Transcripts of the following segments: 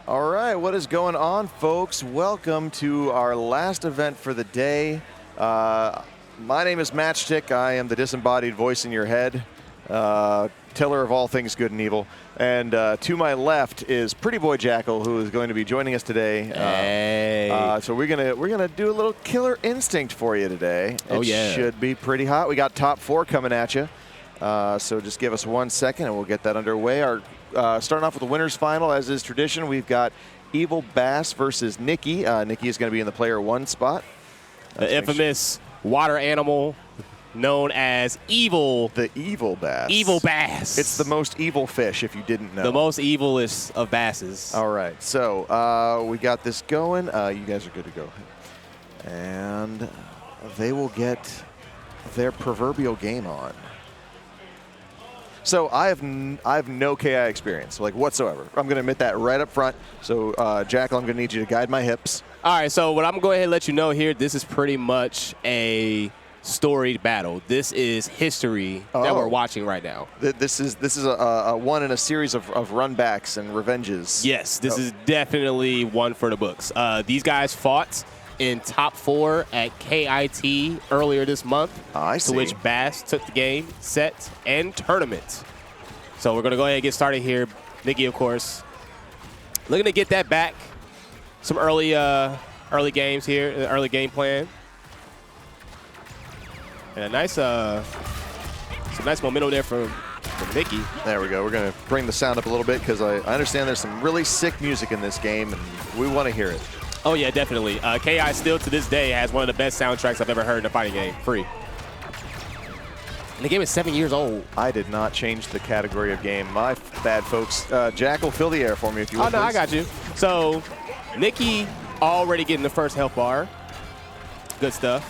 All right, what is going on, folks? Welcome to our last event for the day. My name is MatchStick. I am the disembodied voice in your head, teller of all things good and evil. And to my left is Pretty Boy Jackal, who is going to be joining us today. Hey. So we're gonna do a little Killer Instinct for you today. Oh yeah. It should be pretty hot. We got top 4 coming at you. So just give us 1 second and we'll get that underway. Starting off with the winners final, as is tradition, we've got Evil Bass versus Nicky. Nicky is going to be in the player 1 spot. The infamous water animal known as Evil. The Evil Bass. Evil Bass. It's the most evil fish, if you didn't know. The most evilest of basses. All right, so we got this going. You guys are good to go. And they will get their proverbial game on. So I have no KI experience, like whatsoever. I'm going to admit that right up front. So, Jackal, I'm going to need you to guide my hips. All right, so what I'm going to go ahead and let you know here, this is pretty much a storied battle. This is history that we're watching right now. This is a one in a series of runbacks and revenges. Yes, this is definitely one for the books. These guys fought in top 4 at KIT earlier this month, to which Bass took the game, set, and tournament. So we're going to go ahead and get started here. Nicky, of course, looking to get that back. Some early games here, early game plan. And a nice, some nice momentum there from Nicky. There we go. We're going to bring the sound up a little bit because I understand there's some really sick music in this game, and we want to hear it. Oh, yeah, definitely. KI still to this day has one of the best soundtracks I've ever heard in a fighting game, free. And the game is 7 years old. I did not change the category of game. My bad, folks. Jackal, fill the air for me if you would, Oh, no, please. I got you. So, Nicky already getting the first health bar. Good stuff.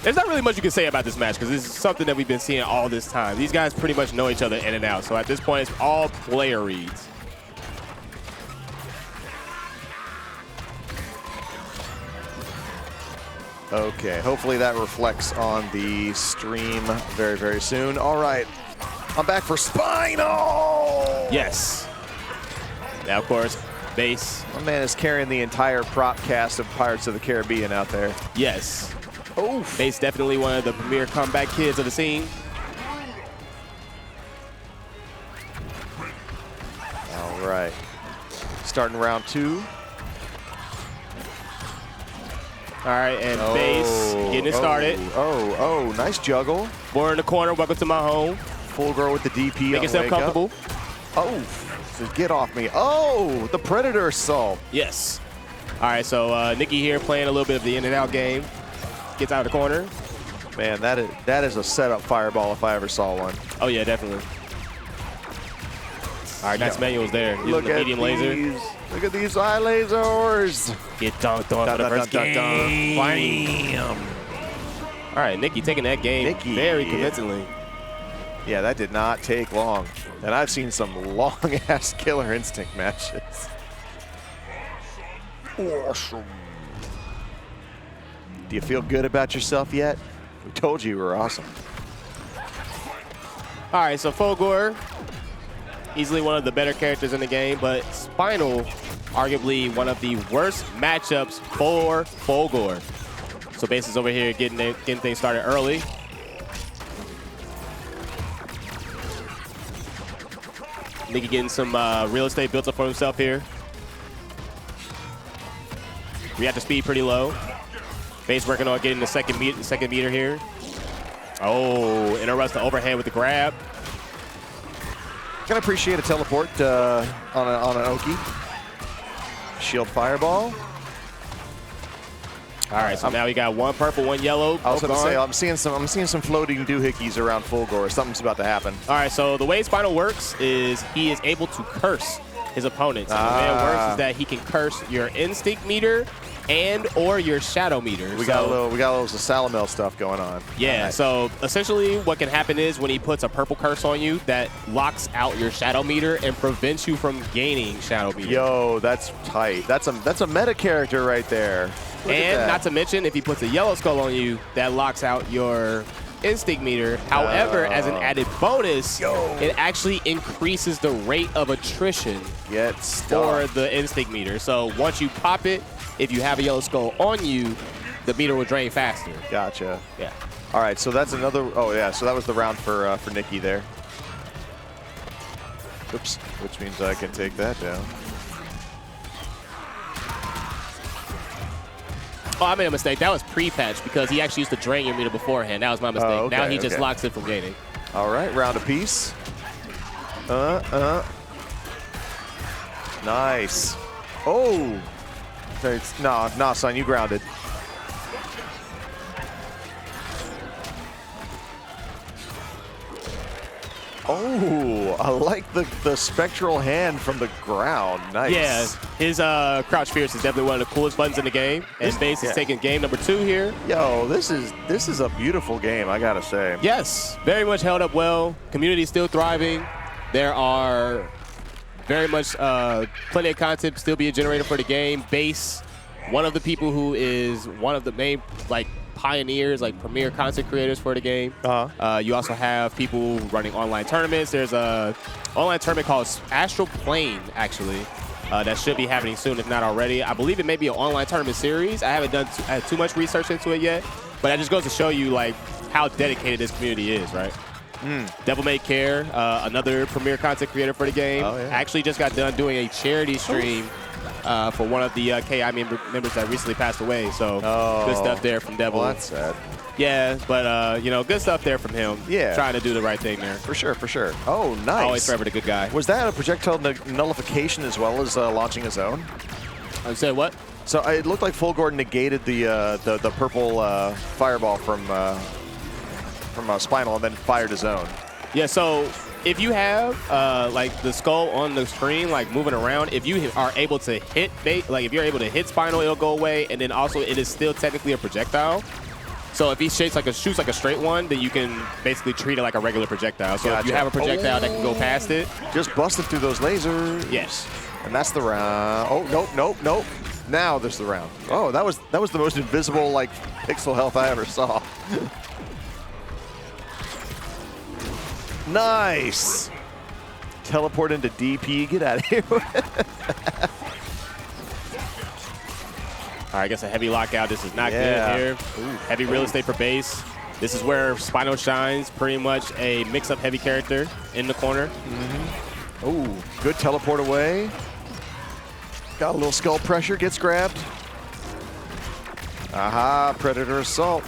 There's not really much you can say about this match because this is something that we've been seeing all this time. These guys pretty much know each other in and out. So at this point, it's all player reads. Okay, hopefully that reflects on the stream very, very soon. All right, I'm back for Spinal! Yes. Now, of course, Base. My man is carrying the entire prop cast of Pirates of the Caribbean out there. Yes. Oh, Base definitely one of the premier comeback kids of the scene. all right. Starting round 2. All right, and Base getting it started. Oh, nice juggle. More in the corner. Welcome to my home. Full girl with the DP. Make yourself comfortable. Oh, so get off me. Oh, the Predator assault. Yes. All right, so Nicky here playing a little bit of the in and out game. Gets out of the corner. Man, that is a setup fireball if I ever saw one. Oh, yeah, definitely. All right, nice manuals there. Using the medium laser. Look at these eye lasers. Get dunked on for the first game. Bam. All right, Nicky taking that game very convincingly. Yeah, that did not take long. And I've seen some long-ass Killer Instinct matches. Awesome. Do you feel good about yourself yet? We told you were awesome. All right, so Fulgore, easily one of the better characters in the game, but Spinal, arguably one of the worst matchups for Fulgore. So Base is over here getting things started early. Nicky getting some real estate built up for himself here. Reactor speed pretty low. Base working on getting the second meter here. Oh, interrupts the overhand with the grab. Can appreciate a teleport on an Oki. Shield fireball. All right, so now we got one purple, one yellow. I was going to say I'm seeing some floating doohickeys around Fulgore. Something's about to happen. All right, so the way Spinal works is he is able to curse his opponents. And the way it works is that he can curse your instinct meter and or your shadow meter. We got a little Salamel stuff going on. Yeah, right. So essentially what can happen is when he puts a purple curse on you, that locks out your shadow meter and prevents you from gaining shadow meter. Yo, that's tight. That's a meta character right there. And not to mention, if he puts a yellow skull on you, that locks out your instinct meter. However, as an added bonus, it actually increases the rate of attrition for the instinct meter. So once you pop it, if you have a yellow skull on you, the meter will drain faster. Gotcha. Yeah. All right, so that's another. Oh yeah, so that was the round for Nicky there. Oops, which means I can take that down. Oh, I made a mistake. That was pre-patch because he actually used to drain your meter beforehand. That was my mistake. Okay, now he just locks it from gaining. All right, round apiece. Nice. Oh. Nah, son, you grounded. Oh, I like the spectral hand from the ground. Nice. Yeah, his Crouch Fierce is definitely one of the coolest buttons in the game. And Base is taking game number 2 here. Yo, this is a beautiful game, I gotta say. Yes, very much held up well. Community still thriving. There are very much plenty of content still being generated for the game. Base, one of the people who is one of the main pioneers, premier content creators for the game. You also have people running online tournaments. There's a online tournament called Astral Plane, actually, that should be happening soon, if not already. I believe it may be an online tournament series. I haven't done too much research into it yet, but that just goes to show you how dedicated this community is, right? Devil May Care, another premier content creator for the game, actually just got done doing a charity stream for one of the KI members that recently passed away. So good stuff there from Devil. Well, that's sad. Yeah, but good stuff there from him. Yeah, trying to do the right thing there. For sure, for sure. Oh, nice. Always forever the good guy. Was that a projectile nullification as well as launching his own? I said what? So it looked like Fulgore negated the purple fireball from Spinal and then fired his own. Yeah. So if you have the skull on the screen moving around, if you are able to hit if you're able to hit Spinal, it'll go away, and then also it is still technically a projectile. So if he shoots like a straight one, then you can basically treat it like a regular projectile. So if you have a projectile that can go past it, just bust it through those lasers. Yes. And that's the round. Oh, nope. Now there's the round. Oh, that was the most invisible pixel health I ever saw. Nice. Teleport into DP. Get out of here. All right, I guess a heavy lockout. This is not good here. Ooh, heavy real estate for Base. This is where Spino shines. Pretty much a mix-up heavy character in the corner. Oh, good teleport away. Got a little skull pressure. Gets grabbed. Aha, Predator Assault.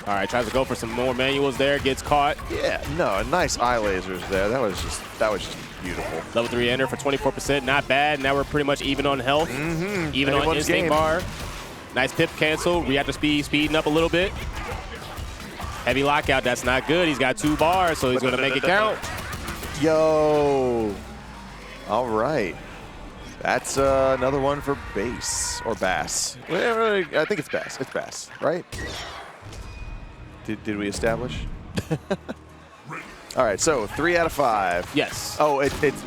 All right, tries to go for some more manuals there. Gets caught. Yeah, no, nice eye lasers there. That was just beautiful. Level 3 enter for 24%. Not bad. Now we're pretty much even on health. Even on instinct bar. Nice pip cancel. Reactor speed speeding up a little bit. Heavy lockout. That's not good. He's got 2 bars, so he's going to make it count. Yo. All right. That's another one for Base or Bass. I think it's Bass. It's Bass, right? Did we establish? All right, so 3 out of 5. Yes. Oh, it's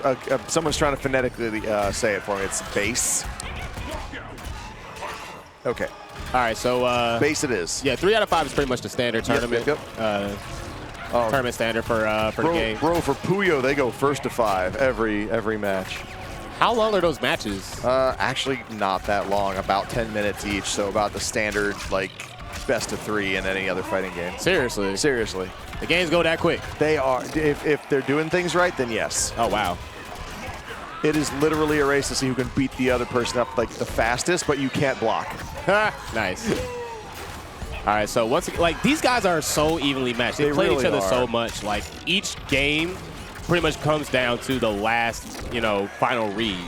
someone's trying to phonetically say it for me. It's Base. Okay. All right, so Base it is. Yeah, 3 out of 5 is pretty much the standard tournament. Yep. Tournament standard for the game. Bro, for Puyo, they go 1st to 5 every match. How long are those matches? Actually, not that long. About 10 minutes each. So about the standard best of 3 in any other fighting game. Seriously. Seriously. The games go that quick. They are. If they're doing things right, then yes. Oh, wow. It is literally a race to see who can beat the other person up the fastest, but you can't block. Nice. All right, so these guys are so evenly matched. They play really each other are. so much. Each game pretty much comes down to the last, final read.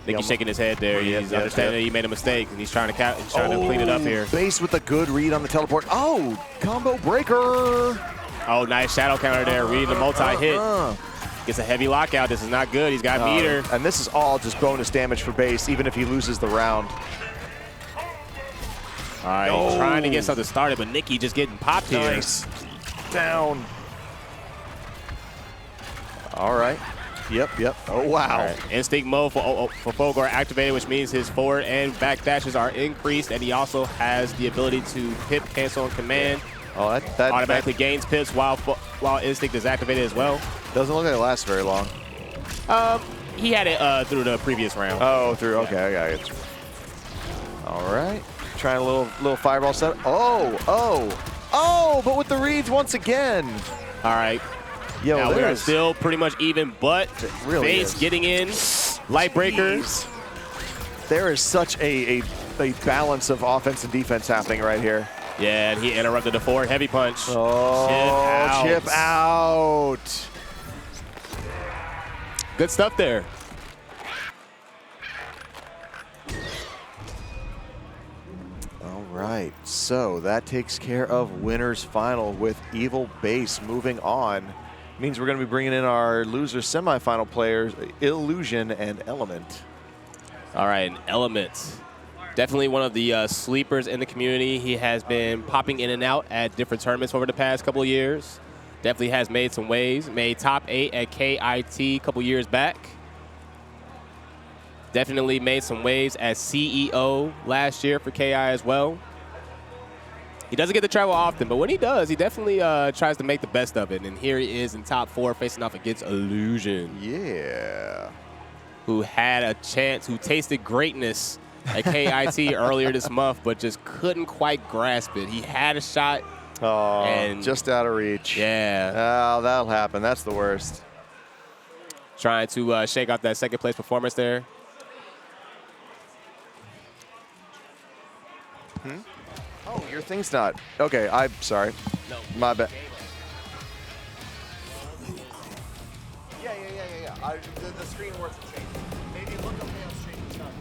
Nicky's shaking his head there. He's understanding that he made a mistake, and he's trying to clean it up here. Base with a good read on the teleport. Oh, combo breaker. Oh, nice shadow counter there, reading the multi-hit. Gets a heavy lockout. This is not good. He's got meter. And this is all just bonus damage for Base, even if he loses the round. All right, trying to get something started, but Nicky just getting popped here. Nice. Down. All right. Yep. Oh, wow. Right. Instinct mode for Fogor activated, which means his forward and back dashes are increased, and he also has the ability to pip cancel on command. Oh, that automatically gains pips while Instinct is activated as well. Doesn't look like it lasts very long. He had it through the previous round. Oh, through. Okay, I got it. All right. Trying a little fireball set. Oh, but with the reads once again. All right. Yo, now we are still pretty much even, but really Face getting in. Light breakers. There is such a balance of offense and defense happening right here. Yeah, and he interrupted the forward heavy punch. Oh, chip out. Good stuff there. All right, so that takes care of winners final with Evil Base moving on. Means we're going to be bringing in our loser semifinal players, Illusion and Element. All right, and Element. Definitely one of the sleepers in the community. He has been popping in and out at different tournaments over the past couple of years. Definitely has made some waves. Made top 8 at KIT a couple years back. Definitely made some waves as CEO last year for KI as well. He doesn't get to travel often, but when he does, he definitely tries to make the best of it. And here he is in top 4 facing off against Illusion. Yeah. Who had a chance, who tasted greatness at KIT earlier this month, but just couldn't quite grasp it. He had a shot. Oh, and just out of reach. Yeah. Oh, that'll happen. That's the worst. Trying to shake off that second place performance there. Oh, your thing's not. Okay, I'm sorry. No. My bad. Yeah. The screen works the same. Maybe look up on screen. It's not.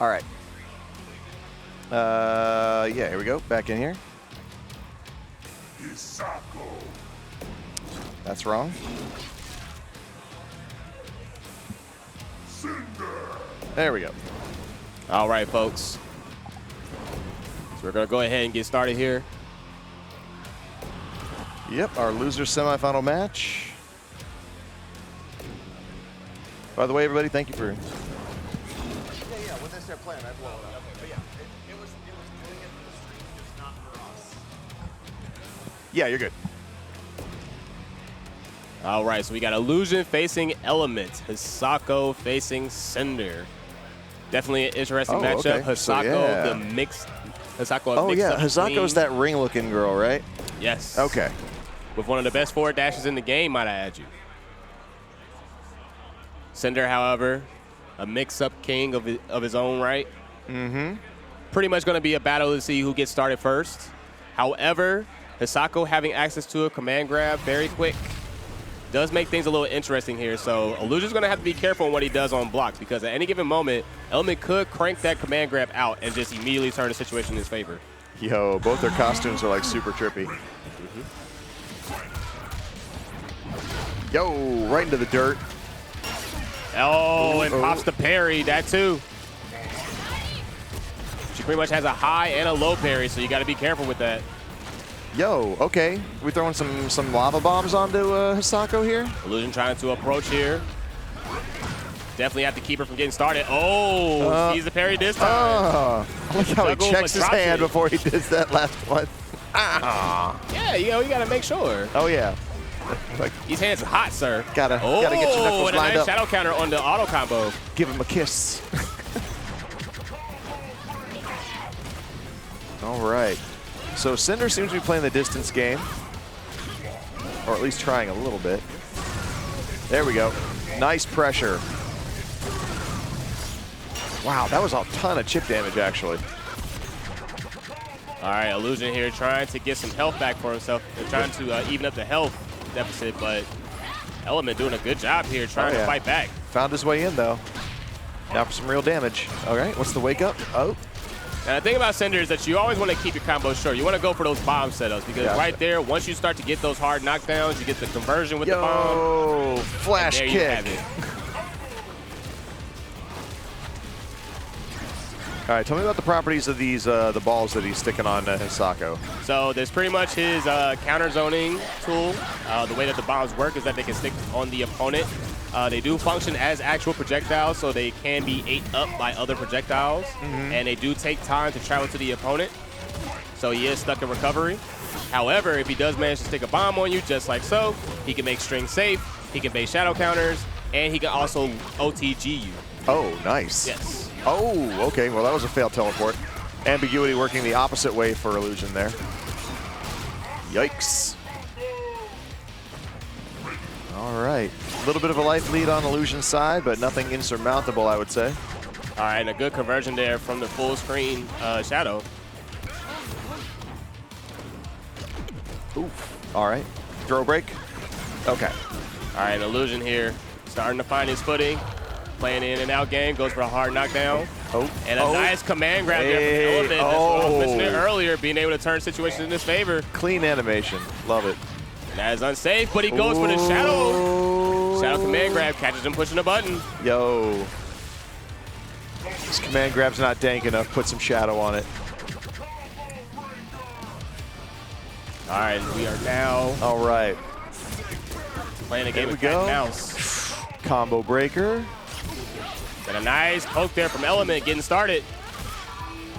All right. Yeah, here we go. Back in here. That's wrong. There we go. All right, folks. So we're going to go ahead and get started here. Yep, our loser semifinal match. By the way, everybody, thank you for... Yeah, when they start playing, I blow it up. But yeah, it was doing it for the stream, just not for us. Yeah, you're good. All right, so we got Illusion facing Element. Hisako facing Cinder. Definitely an interesting matchup. Okay. Hisako, the mixed. Hisako, oh, yeah. queen. Hisako's that ring-looking girl, right? Yes. Okay. With one of the best forward dashes in the game, might I add you. Cinder, however, a mix-up king of his own right. Mm-hmm. Pretty much going to be a battle to see who gets started first. However, Hisako having access to a command grab very quick does make things a little interesting here. So Illusion's going to have to be careful on what he does on blocks, because at any given moment, Element could crank that command grab out and just immediately turn the situation in his favor. Yo, both their costumes are like super trippy. Yo, right into the dirt. Oh, and pops the parry, that too. She pretty much has a high and a low parry, so you got to be careful with that. Yo, okay. We throwing some lava bombs onto Hisako here? Illusion trying to approach here. Definitely have to keep her from getting started. Oh, sees the parry this time. I like how he checks his hand before he does that last one. Yeah, you got to make sure. Oh, yeah. Like, these hands are hot, sir. Gotta get your knuckles and a lined nice up. shadow counter on the auto combo. Give him a kiss. All right. So Cinder seems to be playing the distance game, or at least trying a little bit. There we go. Nice pressure. Wow, that was a ton of chip damage, actually. All right, Illusion here trying to get some health back for himself. They're trying to even up the health deficit, but Element doing a good job here trying to fight back. Found his way in, though. Now for some real damage. All right, what's the wake up? Oh. And the thing about Cinder is that you always want to keep your combos short. You want to go for those bomb setups, because right there, once you start to get those hard knockdowns, you get the conversion with the bomb. Oh, flash kick. All right, tell me about the properties of these the balls that he's sticking on Hisako. So there's pretty much his counter zoning tool. The way that the bombs work is that they can stick on the opponent. They do function as actual projectiles, so they can be ate up by other projectiles, and they do take time to travel to the opponent. So he is stuck in recovery. However, if he does manage to stick a bomb on you, just like so, he can make string safe, he can base shadow counters, and he can also OTG you. Oh, nice. Yes. Oh, okay. Well, that was a failed teleport. Ambiguity working the opposite way for illusion there. Yikes. All right. A little bit of a life lead on illusion's side, but nothing insurmountable, I would say. All right, and a good conversion there from the full screen shadow. Oof. All right. Throw break. Okay. All right, illusion here. Starting to find his footing. Playing in and out game, goes for a hard knockdown. And a nice command grab there from the element. That's what I was mentioning earlier, being able to turn situations in his favor. Clean animation. Love it. That is unsafe, but he goes for the shadow. Shadow command grab, catches him pushing a button. Yo. This command grab's not dank enough. Put some shadow on it. All right, we are now. All right. Playing a game of cat and mouse. Combo breaker. And a nice poke there from Element getting started.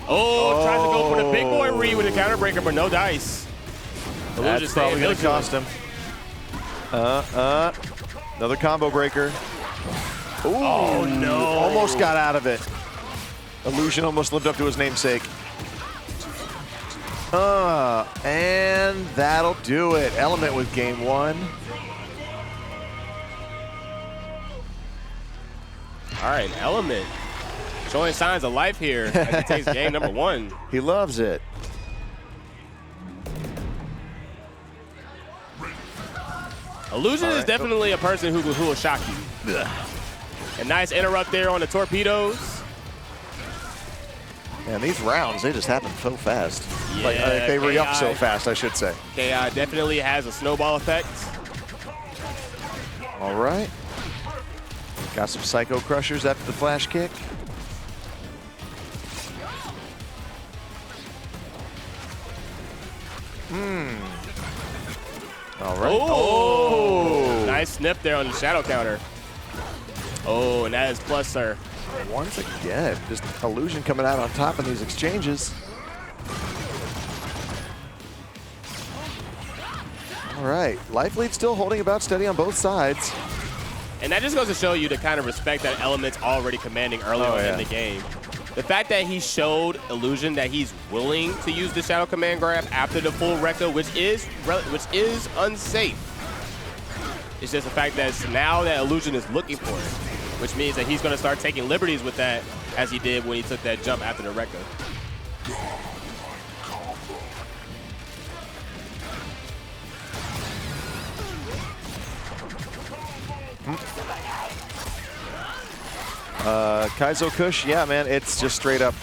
Oh, tries to go for the big boy read with a counter breaker, but no dice. That's probably going to cost him. Another combo breaker. Ooh, oh, no. Almost got out of it. Illusion almost lived up to his namesake. And that'll do it. Element with game one. All right, Element showing signs of life here as he takes game number one. He loves it. Illusion is definitely a person who will shock you. Ugh. A nice interrupt there on the torpedoes. Man, these rounds, they just happen so fast. Yeah, like they re-up so fast, I should say. KI definitely has a snowball effect. All right. Got some Psycho Crushers after the flash kick. All right. Oh! Nice snip there on the shadow counter. Oh, and that is plus, sir. Once again, just illusion coming out on top of these exchanges. All right. Life lead still holding about steady on both sides. And that just goes to show you the kind of respect that Element's already commanding early on in the game. The fact that he showed Illusion that he's willing to use the Shadow Command Grab after the full Rekka, which is unsafe. It's just the fact that it's now that Illusion is looking for it, which means that he's going to start taking liberties with that as he did when he took that jump after the Rekka. Kaizo Kush, yeah, man, it's just straight up,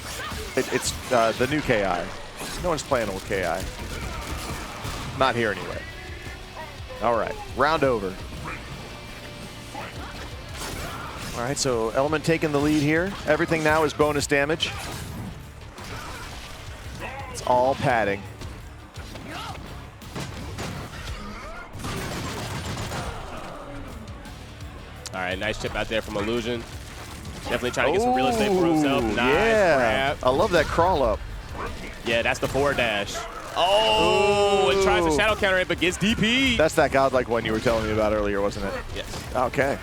it's the new KI. No one's playing old KI. Not here anyway. All right, round over. All right, so Element taking the lead here. Everything now is bonus damage. It's all padding. All right, nice chip out there from Illusion. Definitely trying to get some real estate for himself. Nice grab. I love that crawl up. Yeah, that's the forward dash. Oh, and tries to shadow counter it, but gets DP. That's that godlike one you were telling me about earlier, wasn't it? Yes. Okay.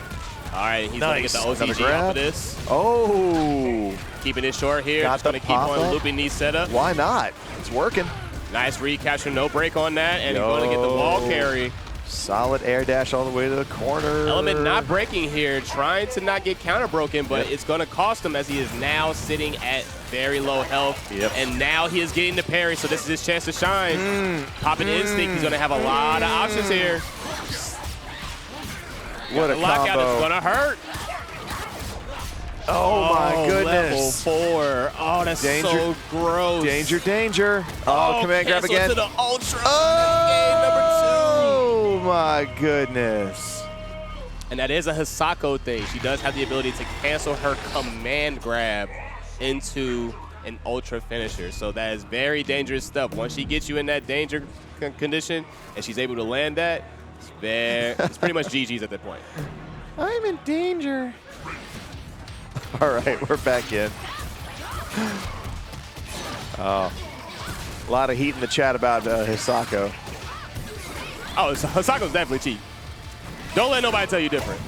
All right, he's going to get the OCG off of this. Oh. Keeping it short here. Just going to keep on looping these setups. Why not? It's working. Nice recapture, no break on that, and he's going to get the wall carry. Solid air dash all the way to the corner. Element not breaking here, trying to not get counter broken, but it's going to cost him as he is now sitting at very low health. And now he is getting the parry, so this is his chance to shine. Popping instinct, he's going to have a lot of options here. What a lockout combo. is going to hurt. Oh my goodness. Level 4. Oh, that's so gross. Danger, danger. Oh, command grab again. To the ultra. Oh, game number 2. Oh my goodness. And that is a Hisako thing. She does have the ability to cancel her command grab into an ultra finisher. So that is very dangerous stuff. Once she gets you in that danger condition and she's able to land that, it's pretty much GG's at that point. I'm in danger. All right, we're back in. Oh, a lot of heat in the chat about Hisako. Oh, Hisako's definitely cheap. Don't let nobody tell you different.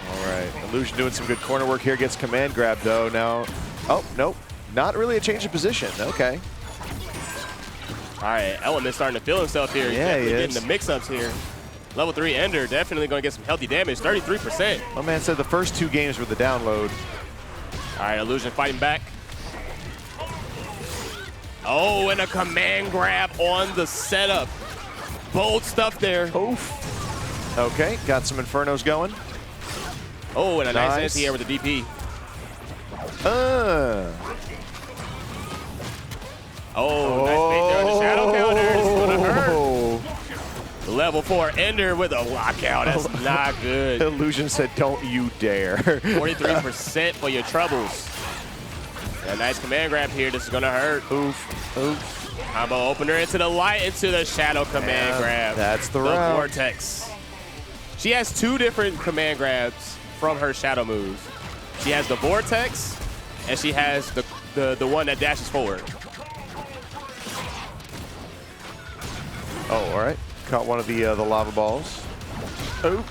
All right, Illusion doing some good corner work here. Gets command grab though now. Oh, nope, not really a change of position. Okay. All right, Element starting to feel himself here. Yeah, he is. Getting the mix-ups here. Level 3 Ender definitely going to get some healthy damage, 33%. My man said the first 2 games were the download. All right, Illusion fighting back. Oh, and a command grab on the setup. Bold stuff there. Oof. Okay, got some Infernos going. Oh, and a nice anti-air with the DP. Oh, nice bait there on the shadow counter. It's going to hurt. Level 4 Ender with a lockout. That's not good. Illusion said, don't you dare. 43% for your troubles. A nice command grab here. This is going to hurt. Oof. Oof. Combo opener into the light, into the shadow command grab. That's the route. Vortex. She has 2 different command grabs from her shadow moves. She has the Vortex, and she has the one that dashes forward. Oh, all right. Caught one of the lava balls. Oh.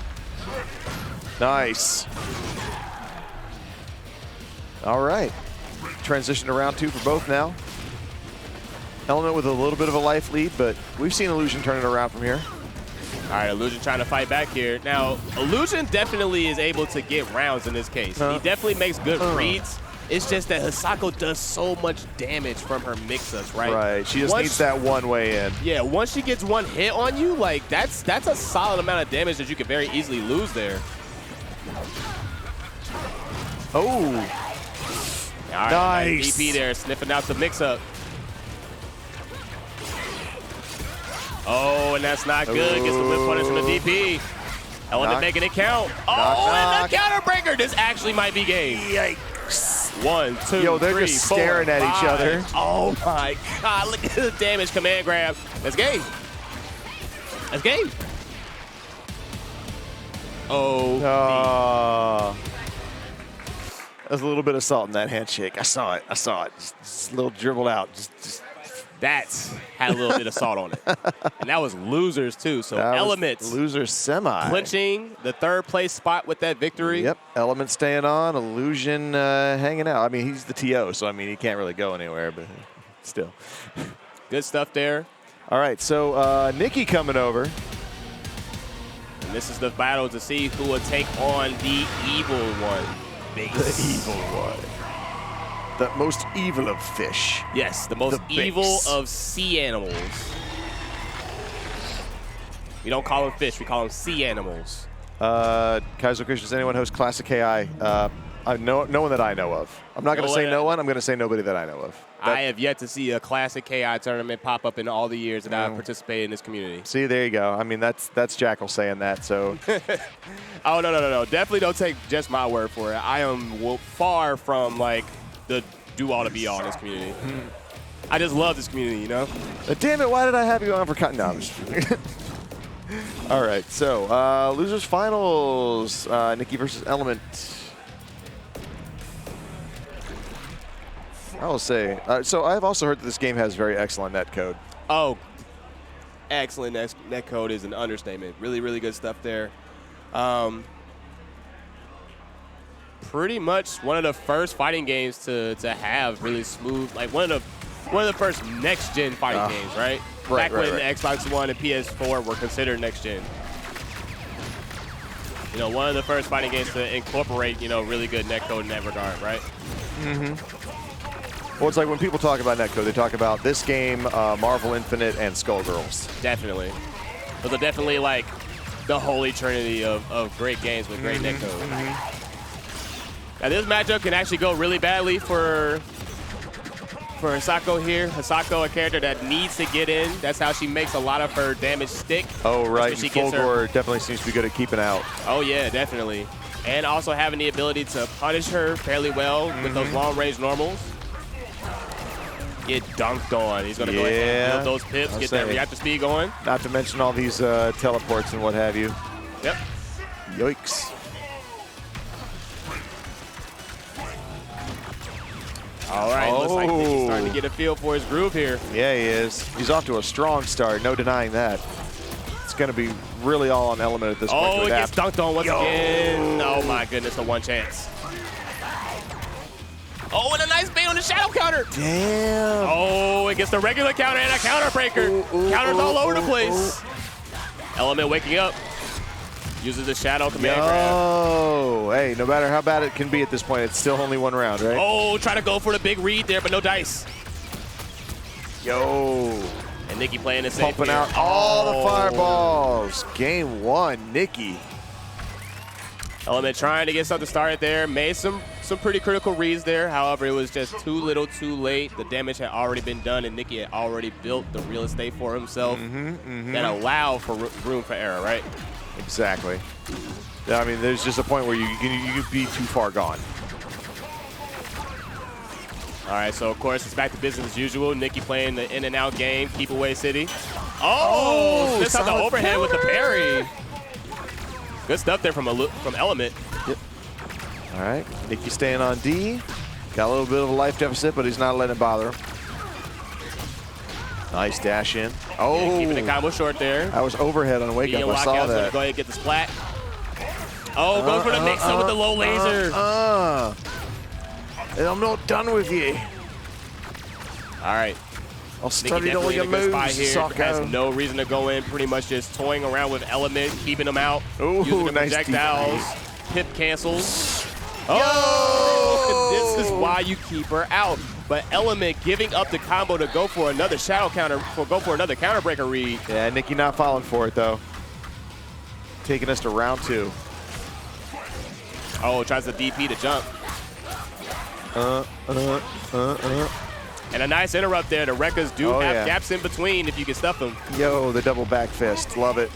Nice. All right. Transition to round 2 for both now. Element with a little bit of a life lead, but we've seen Illusion turn it around from here. All right, Illusion trying to fight back here. Now, Illusion definitely is able to get rounds in this case. He definitely makes good reads. It's just that Hisako does so much damage from her mix-ups, right? Right, she just needs that one way in. Yeah, once she gets one hit on you, like that's a solid amount of damage that you could very easily lose there. Oh, all right, nice. DP there, sniffing out the mix-up. Oh, and that's not good. Gets the whip punish from the DP. Element making it count. Oh, and the counter breaker. This actually might be game. Yikes. 1, 2, Yo, they're 3, just 4, staring at 5. each other. Oh my God, look at the damage command grab. That's game. That's game. Oh. There's a little bit of salt in that handshake. I saw it. Just a little dribbled out. Just. That had a little bit of salt on it. And that was losers too. So Element loser semi. clinching the 3rd place spot with that victory. Yep, Element staying on, Illusion hanging out. I mean, he's the TO, so I mean, he can't really go anywhere, but still. Good stuff there. All right, so Nicky coming over. And this is the battle to see who will take on the evil one. The evil one. The most evil of fish. Yes, the most evil of sea animals. We don't call them fish, we call them sea animals. Kaizo Kush, does anyone host Classic KI? No one that I know of. I'm not going to say no one, I'm going to say nobody that I know of. I have yet to see a Classic KI tournament pop up in all the years that I've participated in this community. See, there you go. I mean, that's Jackal saying that, so. Oh, no. Definitely don't take just my word for it. I am far from, like, the do-all to be-all in this community. I just love this community, you know? Damn it, why did I have you on for cutting down? All right, so losers finals, Nicky versus Element. I will say, so I've also heard that this game has very excellent netcode. Oh, excellent netcode is an understatement. Really, really good stuff there. Pretty much one of the first fighting games to have really smooth, like one of the first next-gen fighting games, right? Back when the Xbox One and PS4 were considered next-gen. You know, one of the first fighting games to incorporate, you know, really good netcode in that regard, right? Mm-hmm. Well, it's like when people talk about netcode, they talk about this game, Marvel Infinite, and Skullgirls. Definitely. Those are definitely like the holy trinity of great games with great netcode. Now this matchup can actually go really badly for Hisako here. Hisako, a character that needs to get in. That's how she makes a lot of her damage stick. Oh, right. Fulgore definitely seems to be good at keeping out. Oh, yeah, definitely. And also having the ability to punish her fairly well with those long-range normals. Get dunked on. He's going to go ahead and build those pips, get that reactor speed going. Not to mention all these teleports and what have you. Yep. Yoicks. All right, looks like Nicky's starting to get a feel for his groove here. Yeah, he is. He's off to a strong start, no denying that. It's going to be really all on Element at this point. Oh, it gets dunked on once again. Oh my goodness, the one chance. Oh, and a nice bait on the shadow counter. Damn. Oh, it gets the regular counter and a counter breaker. Counters all over the place. Element waking up. Uses the shadow command grab. Oh, hey, no matter how bad it can be at this point, it's still only one round, right? Oh, try to go for the big read there, but no dice. Yo. And Nicky playing it safe. Pumping out all the fireballs. Game 1, Nicky. Element trying to get something started there. Made some pretty critical reads there. However, it was just too little too late. The damage had already been done, and Nicky had already built the real estate for himself that allowed for room for error, right? Exactly. I mean, there's just a point where you could be too far gone. All right, so of course it's back to business as usual. Nicky playing the in and out game, keep away city. Oh, this out the overhead with the parry. Good stuff there from Element. Yep. All right, Nicky staying on D. Got a little bit of a life deficit, but he's not letting it bother him. Nice dash in. Oh, yeah, keeping the combo short there. I was overhead on wake up. I saw that. Go ahead and get the splat. Oh, goes for the mix-up with the low laser. And I'm not done with you. All right. I'll study all your moves, Has no reason to go in. Pretty much just toying around with Element, keeping him out. Ooh, using the nice projectiles. Pip cancels. Oh, this is why you keep her out. But Element giving up the combo to go for another shadow counter, go for another counter breaker read. Yeah, Nicky not falling for it though. Taking us to round 2. Oh, tries to DP to jump. And a nice interrupt there. The Rekkas do have gaps in between if you can stuff them. Yo, the double back fist. Love it.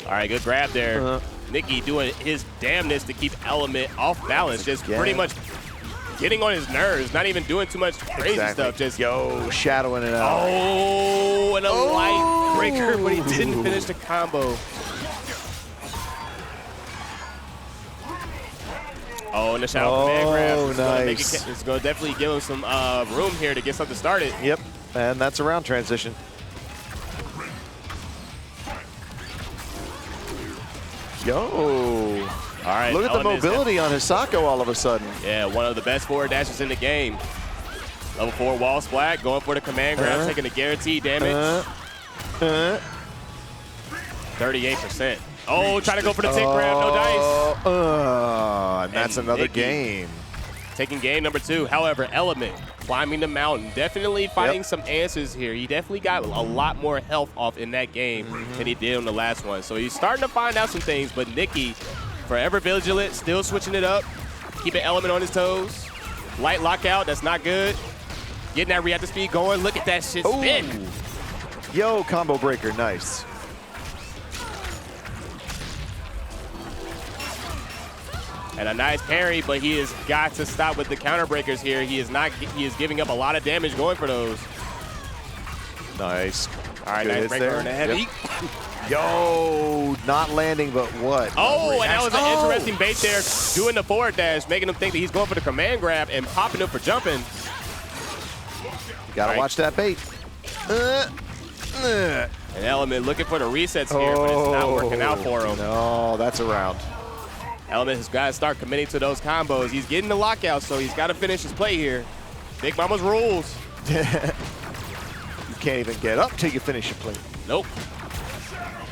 All right, good grab there. Nicky doing his damnness to keep Element off balance. Just pretty much getting on his nerves. Not even doing too much crazy stuff. Just shadowing it out. Oh, and a light breaker, but he didn't finish the combo. Oh, and the shadow command grab. It's going to definitely give him some room here to get something started. Yep, and that's a round transition. Yo. All right. Look at the mobility on Hisako all of a sudden. Yeah, one of the best forward dashes in the game. Level 4 wall splat, going for the command grab, taking the guaranteed damage. 38%. Oh, trying to go for the tick grab, no dice. And that's another game. Taking game number 2. However, Element climbing the mountain, definitely finding some answers here. He definitely got a lot more health off in that game than he did on the last one. So he's starting to find out some things, but Nicky, forever vigilant, still switching it up, keeping Element on his toes. Light lockout, that's not good. Getting that reactor speed going. Look at that shit spin. Yo, combo breaker, nice. And a nice parry, but he has got to stop with the counter breakers here. He is giving up a lot of damage going for those. Nice. All right, nice breaker and a heavy. Yo, not landing, but what? Oh, and that was an interesting bait there, doing the forward dash, making him think that he's going for the command grab and popping him for jumping. You gotta watch that bait. An Element looking for the resets here, but it's not working out for him. No, that's a round. Element has got to start committing to those combos. He's getting the lockout, so he's got to finish his play here. Big Mama's rules. You can't even get up till you finish your play. Nope.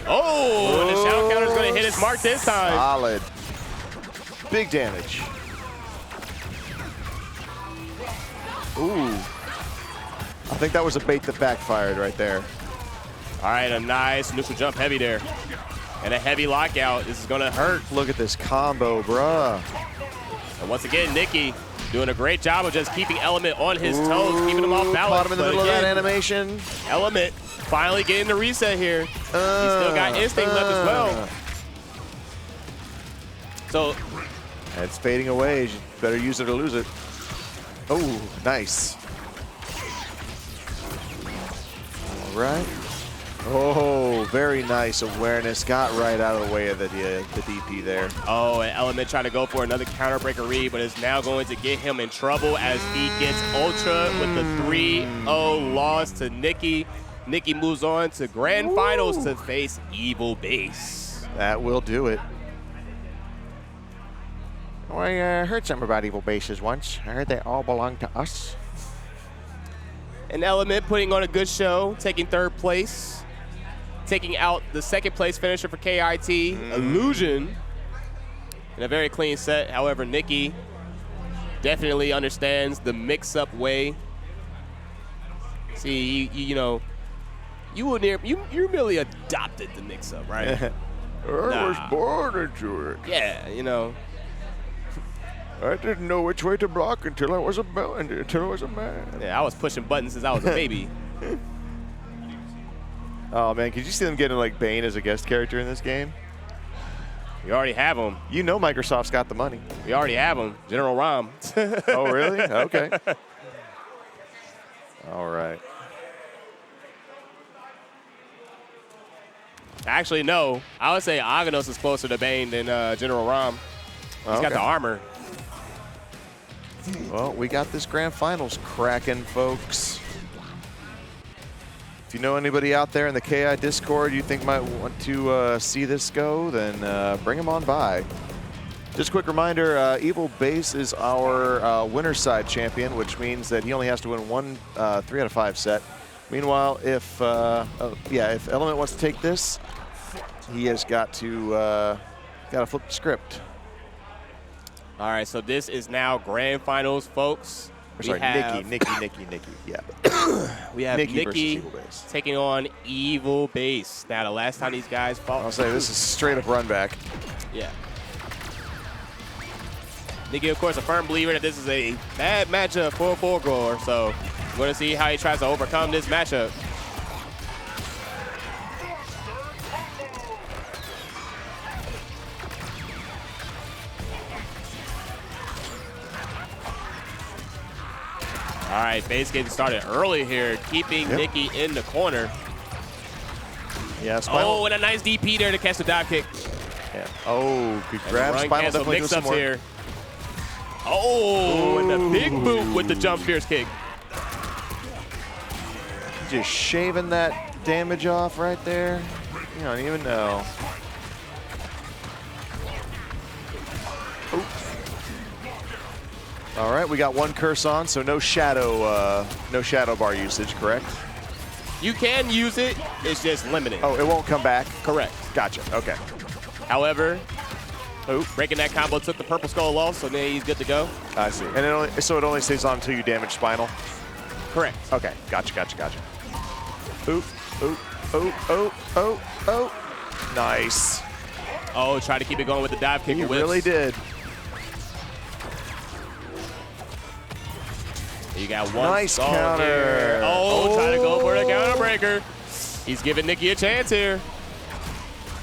Oh, and the shadow counter is going to hit his mark this time. Solid. Big damage. Ooh. I think that was a bait that backfired right there. All right, a nice neutral jump heavy there. And a heavy lockout. This is going to hurt. Look at this combo, bruh. And once again, Nicky doing a great job of just keeping Element on his toes, keeping him off balance. Caught him in the middle of that animation. Element finally getting the reset here. He's still got instinct left as well. So It's fading away. You better use it or lose it. Oh, nice. All right. Oh, very nice awareness. Got right out of the way of the DP there. Oh, and Element trying to go for another counter breaker read, but it's now going to get him in trouble as he gets Ultra with the 3-0 loss to Nicky. Nicky moves on to Grand Finals to face Evil Base. That will do it. Well, I heard something about Evil Bases once. I heard they all belong to us. An Element putting on a good show, taking third place. Taking out the second place finisher for KIT, Illusion, in a very clean set. However, Nicky definitely understands the mix-up way. See, you merely adopted the mix-up, right? I was born into it. Yeah, you know. I didn't know which way to block until I was a man. Yeah, I was pushing buttons since I was a baby. Oh, man, could you see them getting, like, Bane as a guest character in this game? We already have him. You know Microsoft's got the money. We already have him. General Rom. Oh, really? Okay. All right. Actually, no. I would say Aganos is closer to Bane than General Rom. He's got the armor. Well, we got this Grand Finals cracking, folks. If you know anybody out there in the KI Discord you think might want to see this go, then bring them on by. Just a quick reminder, Evil Base is our winner's side champion, which means that he only has to win one 3 out of 5 set. Meanwhile, if Element wants to take this, he has got to flip the script. All right, so this is now Grand Finals, folks. Sorry, Nicky. Yeah. We have Nicky taking on Evil Base. Now, the last time these guys fought. I'll say this is straight up run back. Yeah. Nicky, of course, a firm believer that this is a bad matchup for a 4-goer. So we're going to see how he tries to overcome this matchup. All right, Base getting started early here, keeping Nicky in the corner. Yeah, Spinal. Oh, and a nice DP there to catch the dive kick. Yeah. Oh, good grab. Spinal definitely doing some work here. Oh, and the big boot with the jump fierce kick. Just shaving that damage off right there. You don't even know. All right, we got one curse on, so no shadow bar usage, correct? You can use it, it's just limited. Oh, it won't come back? Correct. Gotcha, okay. However, breaking that combo took the purple skull off, so then he's good to go. I see, and it only stays on until you damage Spinal? Correct. Okay, gotcha. Oh. Nice. Oh, try to keep it going with the dive kick. He really did. You got one nice counter. Here. Oh, trying to go for the counter breaker. He's giving Nicky a chance here.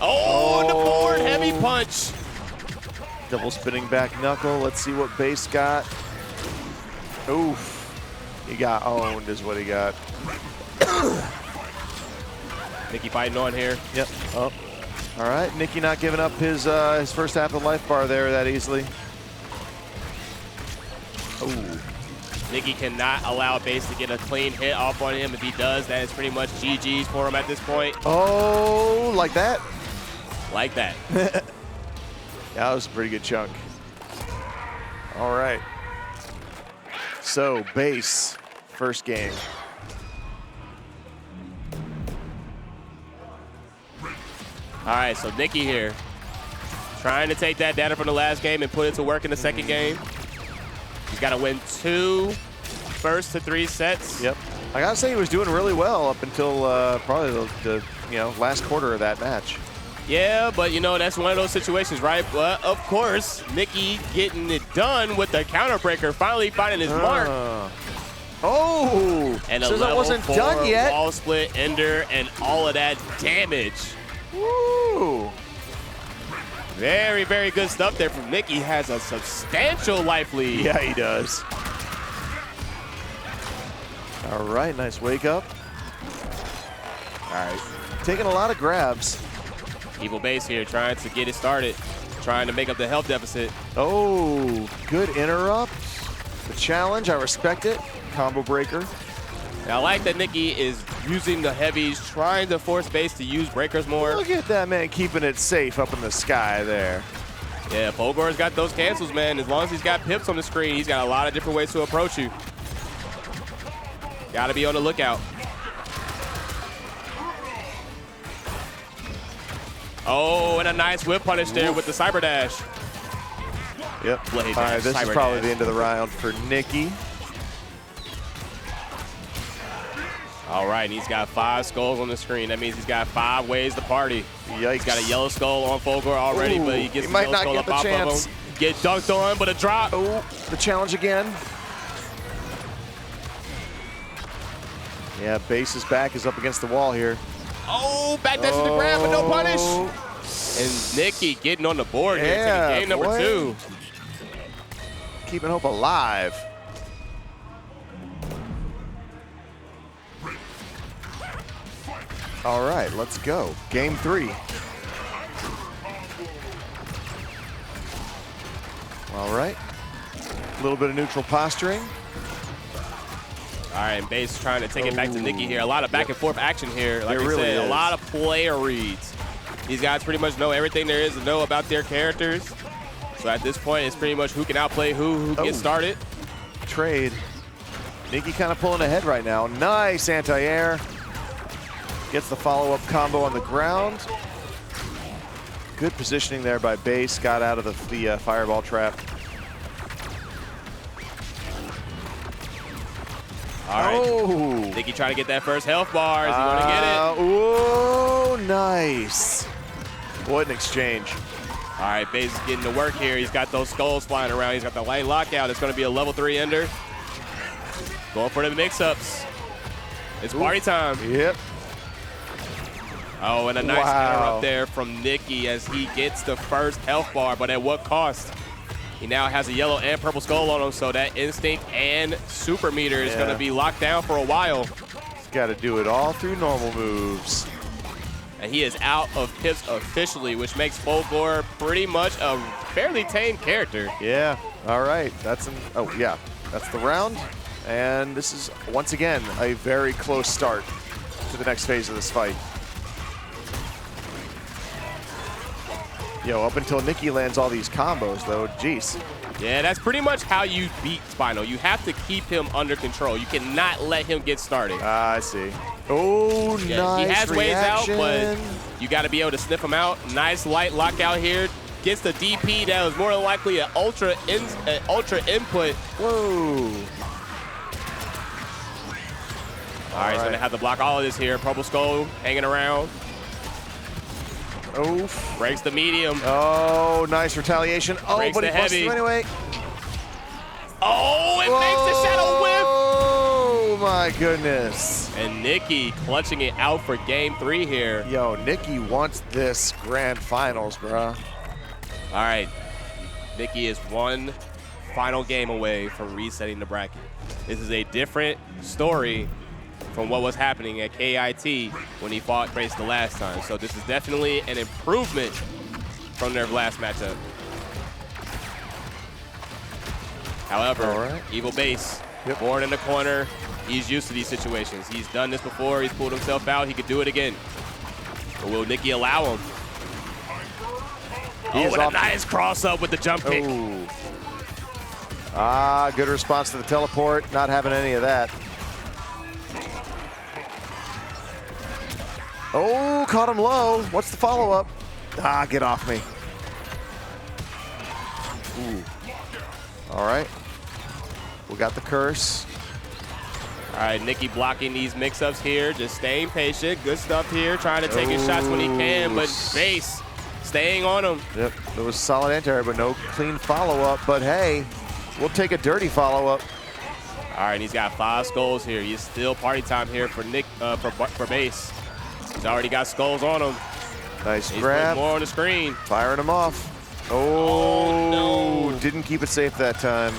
Oh, the forward heavy punch. Double spinning back knuckle. Let's see what Base got. Oof. He got owned is what he got. Nicky fighting on here. Yep. Oh. All right. Nicky not giving up his first half of the life bar there that easily. Oh. Nicky cannot allow Base to get a clean hit off on him. If he does, that is pretty much GG's for him at this point. Oh, like that? Like that. Yeah, that was a pretty good chunk. All right. So, Base, first game. All right, so Nicky here. Trying to take that data from the last game and put it to work in the second game. He's got to win 2 first to 3 sets. Yep. I gotta say he was doing really well up until probably the last quarter of that match. Yeah, but that's one of those situations, right? But of course, Nicky getting it done with the counter breaker, finally finding his mark. Oh, and so that wasn't done yet. Wall split, ender, and all of that damage. Woo! Very, very good stuff there from Nicky. He has a substantial life lead. Yeah, he does. All right, nice wake up. All right, taking a lot of grabs. Evil Base here trying to get it started, trying to make up the health deficit. Oh, good interrupt. The challenge, I respect it. Combo breaker. Now, I like that Nicky is using the heavies, trying to force Base to use breakers more. Look at that man keeping it safe up in the sky there. Yeah, Fulgor's got those cancels, man. As long as he's got pips on the screen, he's got a lot of different ways to approach you. Got to be on the lookout. Oh, and a nice whip punish there with the cyber dash. Yep. Blade All right, dash, this is cyber probably dash. the end of the round for Nicky. All right, and he's got 5 skulls on the screen. That means he's got 5 ways to party. Yikes. He's got a yellow skull on Fulgor already, Ooh, but he gets he the might yellow not skull get up the off chance. of him. Get dunked on, but a drop. Oh, the challenge again. Yeah, Base is back, is up against the wall here. Oh, back dash to the grab, but no punish. And Nicky getting on the board here, taking game number 2. Keeping hope alive. All right, let's go. Game 3. All right. A little bit of neutral posturing. All right, and Base trying to take it back to Nicky here. A lot of back and forth action here. Like I really said, is. a lot of player reads. These guys pretty much know everything there is to know about their characters. So at this point, it's pretty much who can outplay who gets started. Trade. Nicky kind of pulling ahead right now. Nice anti-air. Gets the follow-up combo on the ground. Good positioning there by Base. Got out of the fireball trap. All right. Oh. Nicky trying to get that first health bar. Is he going to get it? Oh, nice. What an exchange. All right, Base is getting to work here. He's got those skulls flying around. He's got the light lockout. It's going to be a level 3 ender. Going for the mix-ups. It's party time. Yep. Oh, and a nice interrupt there from Nicky as he gets the first health bar, but at what cost? He now has a yellow and purple skull on him, so that instinct and super meter is going to be locked down for a while. He's got to do it all through normal moves. And he is out of pips officially, which makes Fulgor pretty much a fairly tame character. Yeah. All right. That's the round. And this is, once again, a very close start to the next phase of this fight. Yo, up until Nicky lands all these combos, though, jeez. Yeah, that's pretty much how you beat Spinal. You have to keep him under control. You cannot let him get started. I see. Oh, yeah, nice he has ways out, reaction. but you got to be able to sniff him out. Nice light lockout here. Gets the DP that was more than likely an ultra input. Whoa. All right, he's going to have to block all of this here. Purple Skull hanging around. Oof. Breaks the medium. Oh, nice retaliation. Oh, Breaks but the he busts heavy. through anyway. Oh, it makes the Shadow Whip. Oh, my goodness. And Nicky clutching it out for game 3 here. Yo, Nicky wants this grand finals, bro. All right, Nicky is one final game away from resetting the bracket. This is a different story from what was happening at KIT when he fought Grace the last time. So this is definitely an improvement from their last matchup. However, Evil Base, born in the corner, he's used to these situations. He's done this before, he's pulled himself out, he could do it again. But will Nicky allow him? Oh, what a nice cross up with the jump kick. Ooh. Ah, good response to the teleport. Not having any of that. Oh, caught him low. What's the follow-up? Ah, get off me. Ooh. All right. We got the curse. All right, Nicky blocking these mix-ups here, just staying patient. Good stuff here, trying to take his shots when he can, but Base staying on him. Yep, it was solid anti-air, but no clean follow-up. But hey, we'll take a dirty follow-up. All right, he's got 5 skulls here. He's still party time here for for Base. He's already got skulls on him. Nice He's grab. more on the screen. Firing him off. Oh, no. Didn't keep it safe that time.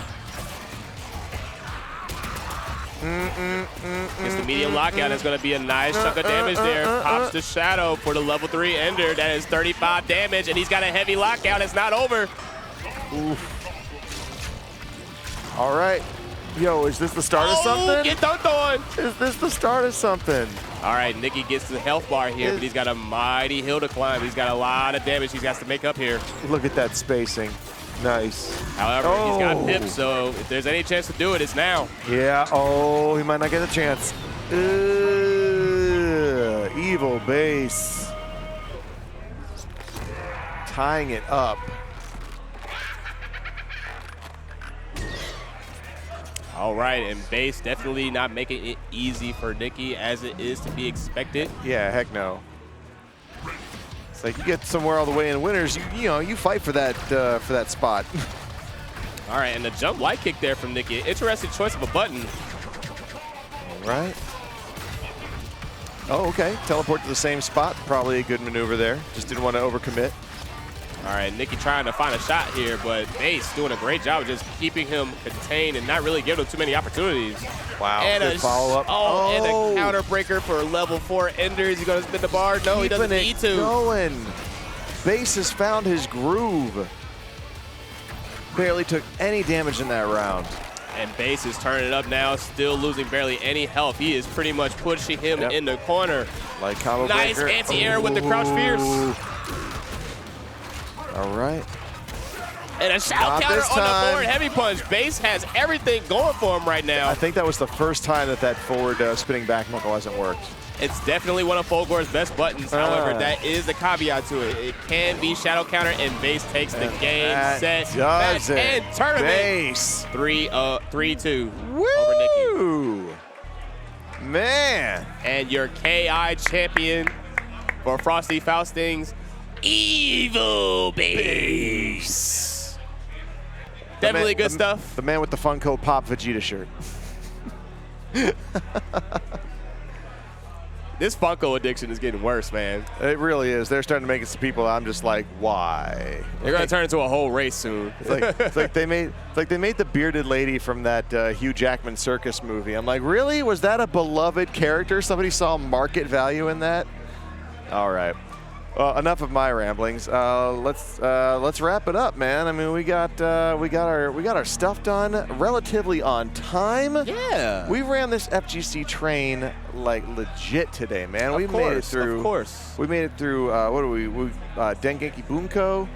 Gets the medium lockout. That's going to be a nice chunk of damage there. Pops the shadow for the level 3 ender. That is 35 damage, and he's got a heavy lockout. It's not over. Oof. All right. Yo, is this the start of something? Get dunked on. Is this the start of something? All right, Nicky gets the health bar here, but he's got a mighty hill to climb. He's got a lot of damage he's got to make up here. Look at that spacing. Nice. However, he's got pip, so if there's any chance to do it, it's now. Yeah. Oh, he might not get a chance. Evil base. Tying it up. All right, and base definitely not making it easy for Nicky as it is to be expected. Yeah, heck no. It's like you get somewhere all the way in winners, you fight for that spot. All right, and the jump light kick there from Nicky. Interesting choice of a button. All right. Oh, okay. Teleport to the same spot. Probably a good maneuver there. Just didn't want to overcommit. All right, Nicky trying to find a shot here, but Base doing a great job of just keeping him contained and not really giving him too many opportunities. Wow, and good follow-up. And a counter breaker for level 4 ender. Is he going to spin the bar? No, he doesn't need to. Going. Base has found his groove. Barely took any damage in that round. And Base is turning it up now, still losing barely any health. He is pretty much pushing him in the corner. Like combo nice breaker. anti-air with the crouch fierce. All right. And a shout counter on the forward heavy punch. Base has everything going for him right now. I think that was the first time that forward spinning back knuckle hasn't worked. It's definitely one of Fulgore's best buttons. However, that is the caveat to it. It can be shadow counter, and Base takes the game, set, match, and tournament. Base. 3-2 over Nicky. Man. And your KI champion for Frosty Faustings, Evil Base. Definitely good stuff. The man with the Funko Pop Vegeta shirt. This Funko addiction is getting worse, man. It really is. They're starting to make it to people. I'm just like, why? They're gonna turn into a whole race soon. It's like they made the bearded lady from that Hugh Jackman circus movie. I'm like, really? Was that a beloved character? Somebody saw market value in that? All right. Enough of my ramblings. Let's wrap it up, man. I mean, we got our stuff done relatively on time. Yeah. We ran this FGC train like legit today, man. We made it through. Of course. We made it through. What are we? Dengeki Bunko,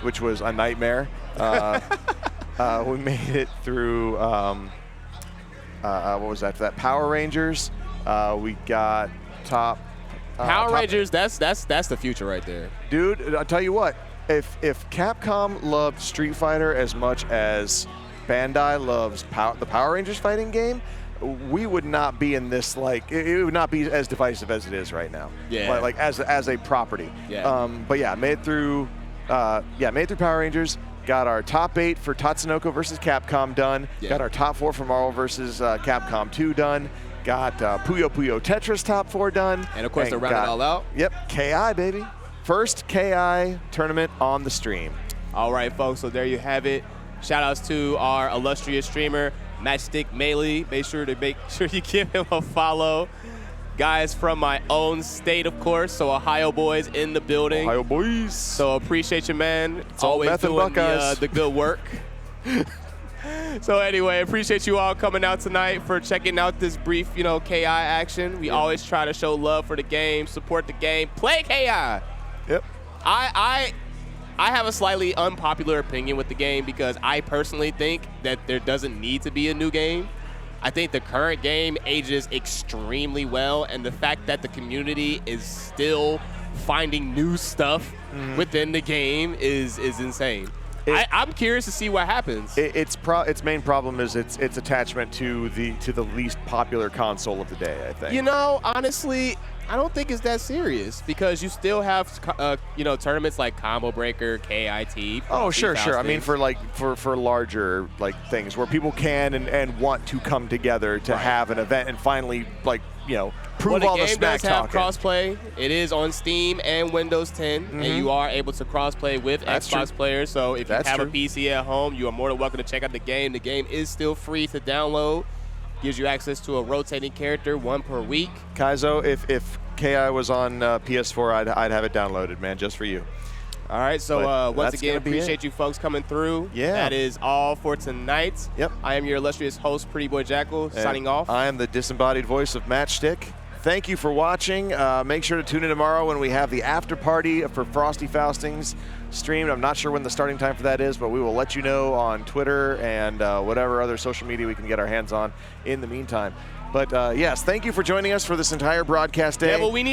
which was a nightmare. We made it through. What was that? That Power Rangers. We got top. Power Rangers, that's the future right there. Dude, I'll tell you what, if Capcom loved Street Fighter as much as Bandai loves the Power Rangers fighting game, we would not be in this, like, it would not be as divisive as it is right now. Yeah. Like as a property. Yeah. But yeah, made it through Power Rangers. Got our top 8 for Tatsunoko versus Capcom done. Yeah. Got our top 4 for Marvel versus Capcom 2 done. Got Puyo Puyo Tetris top 4 done. And of course, to round it all out. Yep, KI, baby. First KI tournament on the stream. All right, folks, so there you have it. Shout outs to our illustrious streamer, MatchStick Melee. Make sure you give him a follow. Guys from my own state, of course, so Ohio boys in the building. Ohio boys. So appreciate you, man. It's always doing the good work. So anyway, appreciate you all coming out tonight for checking out this brief, KI action. We always try to show love for the game, support the game, play KI. Yep. I have a slightly unpopular opinion with the game because I personally think that there doesn't need to be a new game. I think the current game ages extremely well, and the fact that the community is still finding new stuff within the game is insane. I'm curious to see what happens. Its main problem is its attachment to the least popular console of the day, I think. Honestly, I don't think it's that serious because you still have tournaments like Combo Breaker, KIT. Oh, sure. I mean, for larger things where people can and want to come together to have an event and finally prove all the smack talking. The game does have talking. crossplay. It is on Steam and Windows 10, and you are able to crossplay with Xbox players. So if you have a PC at home, you are more than welcome to check out the game. The game is still free to download. Gives you access to a rotating character, 1 per week. Kaizo, if KI was on PS4, I'd have it downloaded, man, just for you. All right, so once again, appreciate you folks coming through. Yeah. That is all for tonight. Yep. I am your illustrious host, Pretty Boy Jackal, signing off. I am the disembodied voice of MatchStick. Thank you for watching. Make sure to tune in tomorrow when we have the after party for Frosty Faustings streamed. I'm not sure when the starting time for that is, but we will let you know on Twitter and whatever other social media we can get our hands on in the meantime. But yes, thank you for joining us for this entire broadcast day. Yeah, well, we need